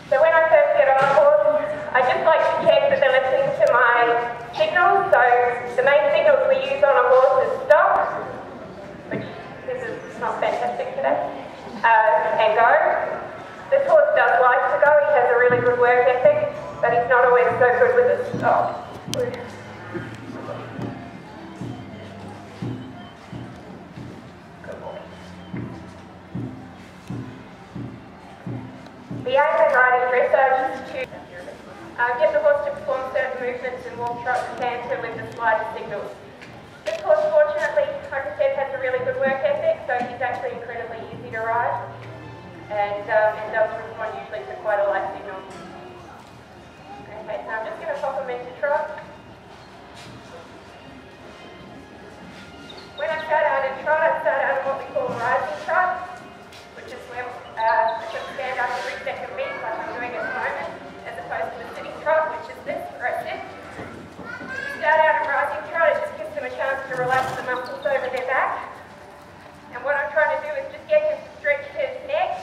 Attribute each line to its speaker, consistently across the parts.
Speaker 1: So when I first get on a horse, I just like to check that they're listening to my signals. So the main signals we use on a horse is stop, which this is not fantastic today, and go. This horse does like to go, he has a really good work ethic, but he's not always so good with his stop. The aim in riding dressage is to get the horse to perform certain movements and walk, trot and canter with the slightest signals. This horse, fortunately, like I said, has a really good work ethic, so he's actually incredibly easy to ride and does respond usually to quite a light signal. Okay, so I'm just going to pop him into trot. When I start out in trot, I start out in what we call rising trot, which is where I can stand up every second beat like I'm doing at the moment, as opposed to the sitting trot, which is this, where I sit. If you start out in rising trot, it just gives them a chance to relax the muscles over their back. And what I'm trying to do is just get him to stretch his neck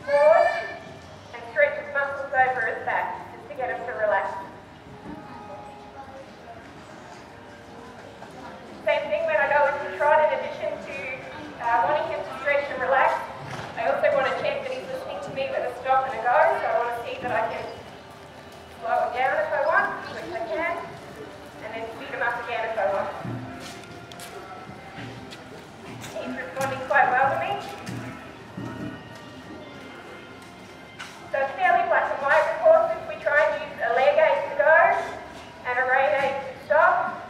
Speaker 1: forward and stretch his muscles over his back, just to get him to relax. Same thing when I go into trot, in addition to wanting him to stretch and relax, I also want to check that he's listening to me with a stop and a go, so I want to see that I can slow him down if I want, which I can, and then speed him up again if I want. He's responding quite well to me. So it's fairly black and white with horses. We try and use a leg aid to go and a rein aid to stop.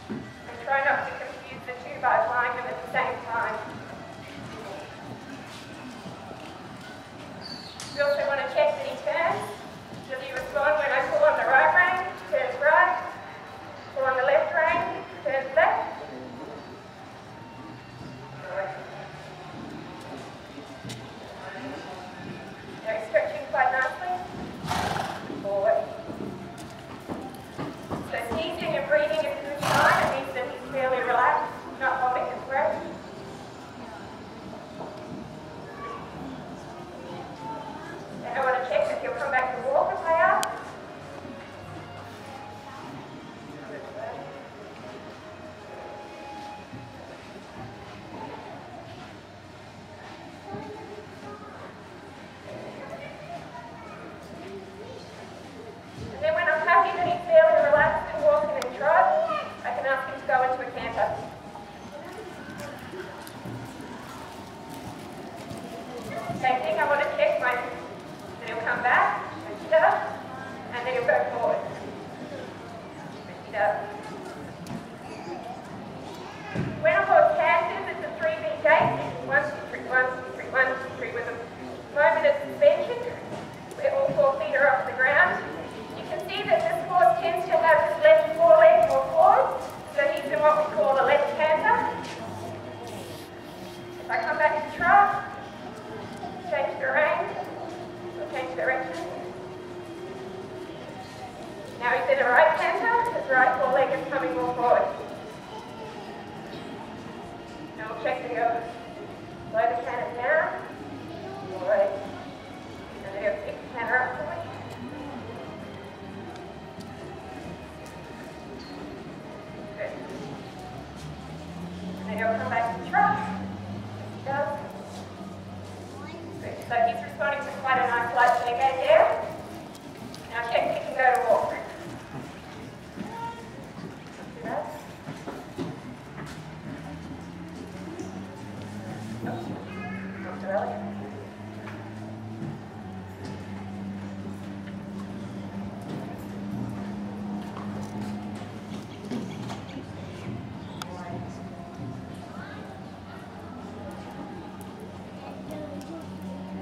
Speaker 1: And try not to confuse the two by applying them at the same time. We also want to check that he turns. Does he respond when I pull on the right rein? Turns right. Pull on the left rein? Turns left. Now he's stretching quite nicely. Forward. So sneezing and breathing is a good sign. It means that he's fairly relaxed, not holding his breath. And I want to check that he'll come back to walk if I ask. And then when I'm happy that he's fairly relaxed and walking and trot, I can ask him to go into a canter. Same thing, I want to check that he'll come back, which he does, and then he'll go forward, which he does. When a horse canters, it's a 3-beat gait. 1, 2, 3, 1, 2, 3, 1, 2, 3, with a moment of suspension, where all 4 feet are off the ground. You can see that this horse tends to have his left foreleg more forward, so he's in what we call a left canter. If I come back to trot, change the rein, or change direction. Now he's in a right canter, his right foreleg is coming more forward. Now we'll check the go. Slow the canter down, forward, and then he'll pick the canter up for me. Good. And then he'll come back to trot. Does. So he's responding to quite a nice light leg aid there. Now check if he can go to walk. Do that. Not too early.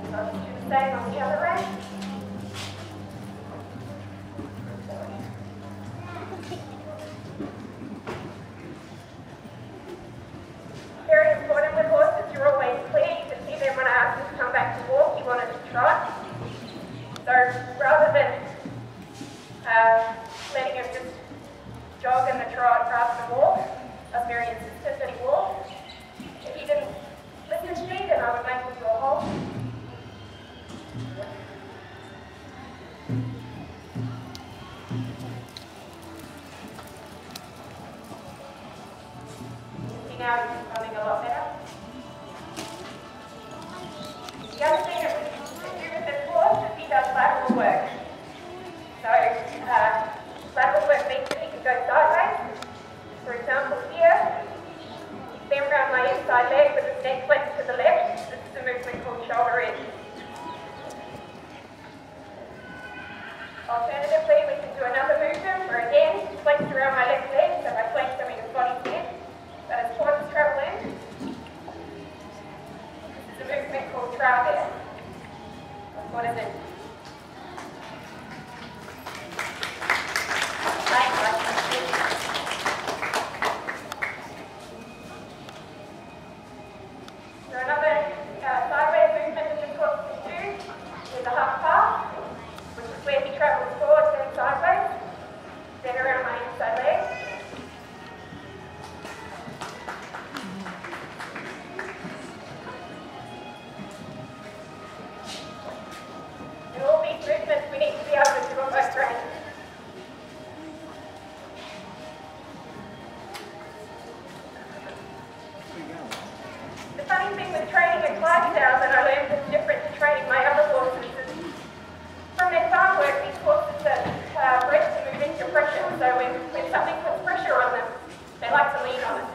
Speaker 1: So I'll do the same on the other end. Very important with horses, you're always clear. You can see them when I asked him to come back to walk, he wanted to trot. So rather than letting him just jog in the trot rather than walk, I was very insistent that he walk. If he didn't listen to me, then I would make him do a halt. work. So lateral work means that he can go sideways. For example, here, bend around my inside leg with his neck flexed to the left. This is a movement called shoulder in. Alternatively, we can do another movement where again, flex around my left leg, so by flex I mean his body's in, but his quads travel in. This is a movement called Draught. What is it? So another sideways movement that this horse can do is a half pass, which is where he travels forward, then sideways, then around my inside leg. And all these movements we need to be able to do on both reins. The funny thing with training at Clydesdale that I learned was different to training my other horses is from their farm work, these horses are bred to move into pressure. So when something puts pressure on them, they like to lean on it.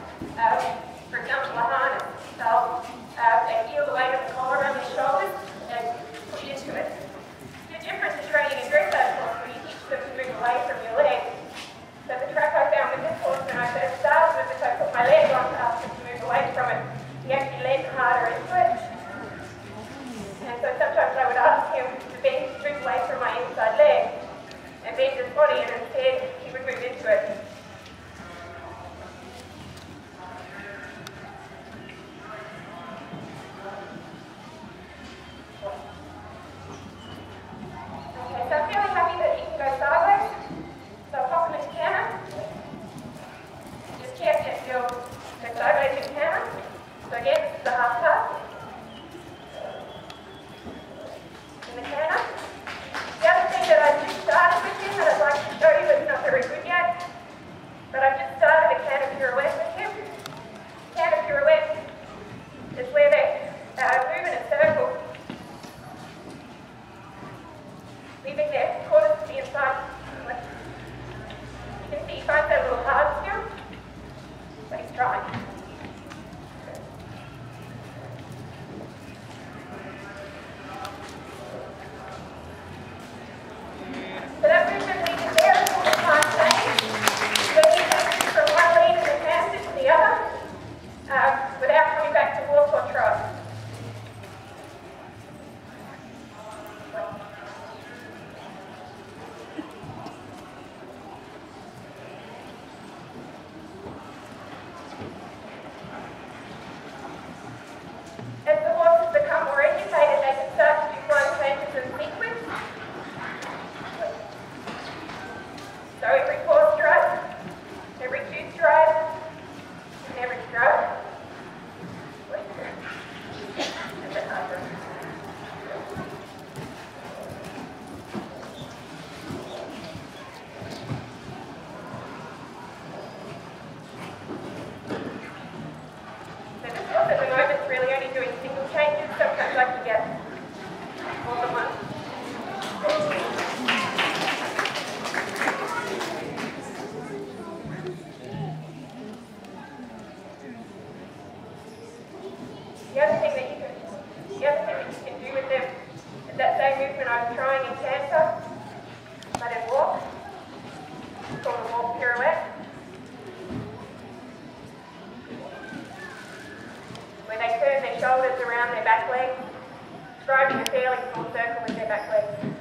Speaker 1: For example, a harness. They feel the weight of the collar around their shoulders and push into it. It's different to training a dressage horse where you teach them to move away from your leg. So the track I found with this horse when I first started was if I put my leg on to ask him to move away from it, he actually leaned harder into it. And so sometimes I would ask him to move away from my inside leg and bend his body, and instead he would move into it. Okay, so I'm feeling happy that he can go sideways. So I'll pop him in canter. Just check that he'll go sideways in canter. So again, this is the half pass. In the canter. The other thing that I just started with him that I'd like to show you, it's not very good yet, but I've just started a canter pirouette with him. Canter pirouette is where they move in a circle, leaving their quarters to the inside. You can see he finds that a little hard still, but he's trying. So that movement we did there is all the time same. So he takes from one lead in the canter to the other without coming back to walk or trot. As the horses become more educated, they can start to do flying changes in sequence. So every 4 stride, every 2 stride, and every stride. So this horse at the moment is really only doing single changes. Sometimes I can get more than one. The other thing that you can do with them is that same movement I was trying in canter, but in walk. It's called a walk pirouette. Where they turn their shoulders around their back legs, describing a fairly small circle with their back legs.